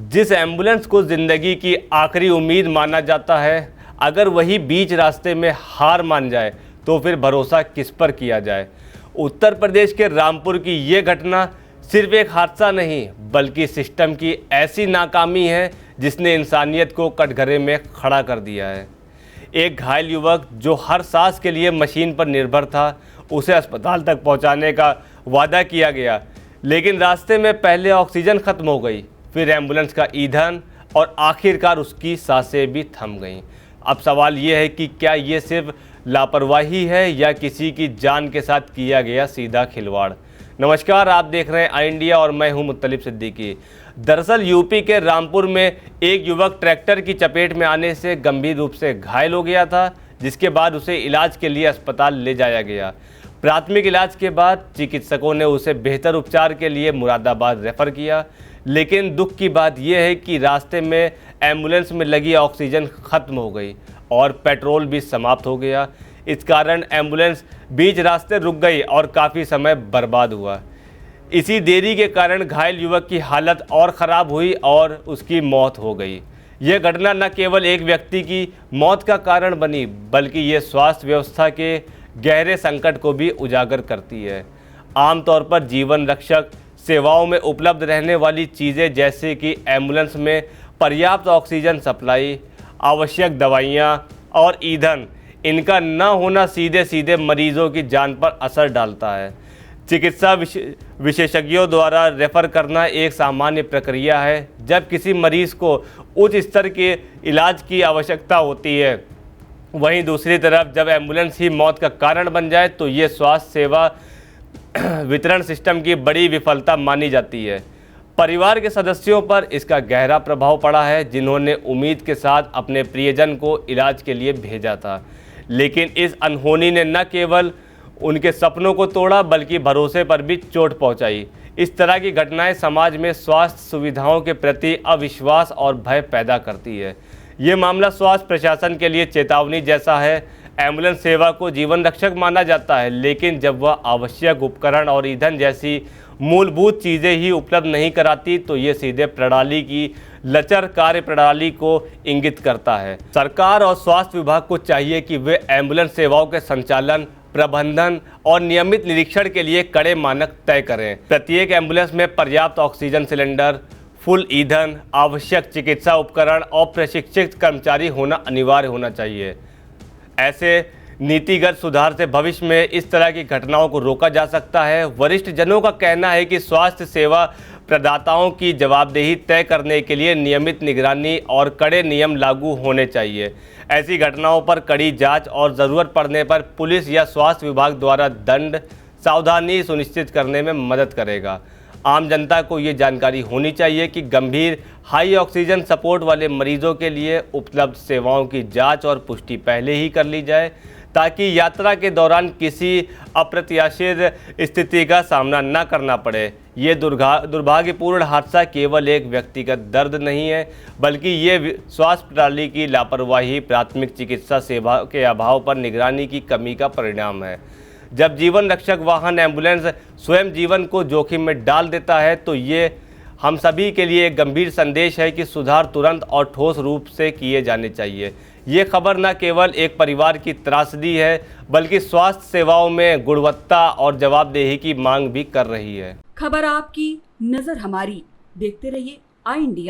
जिस एम्बुलेंस को ज़िंदगी की आखिरी उम्मीद माना जाता है, अगर वही बीच रास्ते में हार मान जाए तो फिर भरोसा किस पर किया जाए। उत्तर प्रदेश के रामपुर की ये घटना सिर्फ एक हादसा नहीं बल्कि सिस्टम की ऐसी नाकामी है जिसने इंसानियत को कटघरे में खड़ा कर दिया है। एक घायल युवक जो हर सांस के लिए मशीन पर निर्भर था, उसे अस्पताल तक पहुंचाने का वादा किया गया, लेकिन रास्ते में पहले ऑक्सीजन खत्म हो गई, फिर एम्बुलेंस का ईंधन और आखिरकार उसकी सांसें भी थम गईं। अब सवाल ये है कि क्या ये सिर्फ लापरवाही है या किसी की जान के साथ किया गया सीधा खिलवाड़। नमस्कार, आप देख रहे हैं आई इंडिया और मैं हूं मुत्तलिब सिद्दीकी। दरअसल यूपी के रामपुर में एक युवक ट्रैक्टर की चपेट में आने से गंभीर रूप से घायल हो गया था, जिसके बाद उसे इलाज के लिए अस्पताल ले जाया गया। प्राथमिक इलाज के बाद चिकित्सकों ने उसे बेहतर उपचार के लिए मुरादाबाद रेफ़र किया, लेकिन दुख की बात यह है कि रास्ते में एम्बुलेंस में लगी ऑक्सीजन ख़त्म हो गई और पेट्रोल भी समाप्त हो गया। इस कारण एम्बुलेंस बीच रास्ते रुक गई और काफ़ी समय बर्बाद हुआ। इसी देरी के कारण घायल युवक की हालत और ख़राब हुई और उसकी मौत हो गई। यह घटना न केवल एक व्यक्ति की मौत का कारण बनी बल्कि ये स्वास्थ्य व्यवस्था के गहरे संकट को भी उजागर करती है। आमतौर पर जीवन रक्षक सेवाओं में उपलब्ध रहने वाली चीज़ें जैसे कि एम्बुलेंस में पर्याप्त ऑक्सीजन सप्लाई, आवश्यक दवाइयाँ और ईंधन, इनका न होना सीधे सीधे मरीजों की जान पर असर डालता है। चिकित्सा विशेषज्ञों द्वारा रेफ़र करना एक सामान्य प्रक्रिया है जब किसी मरीज़ को उच्च स्तर के इलाज की आवश्यकता होती है। वहीं दूसरी तरफ जब एम्बुलेंस ही मौत का कारण बन जाए तो ये स्वास्थ्य सेवा वितरण सिस्टम की बड़ी विफलता मानी जाती है। परिवार के सदस्यों पर इसका गहरा प्रभाव पड़ा है, जिन्होंने उम्मीद के साथ अपने प्रियजन को इलाज के लिए भेजा था, लेकिन इस अनहोनी ने न केवल उनके सपनों को तोड़ा बल्कि भरोसे पर भी चोट पहुंचाई। इस तरह की घटनाएं समाज में स्वास्थ्य सुविधाओं के प्रति अविश्वास और भय पैदा करती है। ये मामला स्वास्थ्य प्रशासन के लिए चेतावनी जैसा है। एम्बुलेंस सेवा को जीवन रक्षक माना जाता है, लेकिन जब वह आवश्यक उपकरण और ईंधन जैसी मूलभूत चीज़ें ही उपलब्ध नहीं कराती तो ये सीधे प्रणाली की लचर कार्य प्रणाली को इंगित करता है। सरकार और स्वास्थ्य विभाग को चाहिए कि वे एम्बुलेंस सेवाओं के संचालन, प्रबंधन और नियमित निरीक्षण के लिए कड़े मानक तय करें। प्रत्येक एम्बुलेंस में पर्याप्त ऑक्सीजन सिलेंडर, फुल ईंधन, आवश्यक चिकित्सा उपकरण और प्रशिक्षित कर्मचारी होना अनिवार्य होना चाहिए। ऐसे नीतिगत सुधार से भविष्य में इस तरह की घटनाओं को रोका जा सकता है। वरिष्ठ जनों का कहना है कि स्वास्थ्य सेवा प्रदाताओं की जवाबदेही तय करने के लिए नियमित निगरानी और कड़े नियम लागू होने चाहिए। ऐसी घटनाओं पर कड़ी जांच और ज़रूरत पड़ने पर पुलिस या स्वास्थ्य विभाग द्वारा दंड सावधानी सुनिश्चित करने में मदद करेगा। आम जनता को ये जानकारी होनी चाहिए कि गंभीर हाई ऑक्सीजन सपोर्ट वाले मरीजों के लिए उपलब्ध सेवाओं की जांच और पुष्टि पहले ही कर ली जाए, ताकि यात्रा के दौरान किसी अप्रत्याशित स्थिति का सामना न करना पड़े। ये दुर्भाग्यपूर्ण हादसा केवल एक व्यक्तिगत दर्द नहीं है बल्कि ये स्वास्थ्य प्रणाली की लापरवाही, प्राथमिक चिकित्सा सेवा के अभाव पर निगरानी की कमी का परिणाम है। जब जीवन रक्षक वाहन एम्बुलेंस स्वयं जीवन को जोखिम में डाल देता है तो ये हम सभी के लिए एक गंभीर संदेश है कि सुधार तुरंत और ठोस रूप से किए जाने चाहिए। ये खबर न केवल एक परिवार की त्रासदी है बल्कि स्वास्थ्य सेवाओं में गुणवत्ता और जवाबदेही की मांग भी कर रही है। खबर आपकी, नजर हमारी। देखते रहिए आई इंडिया।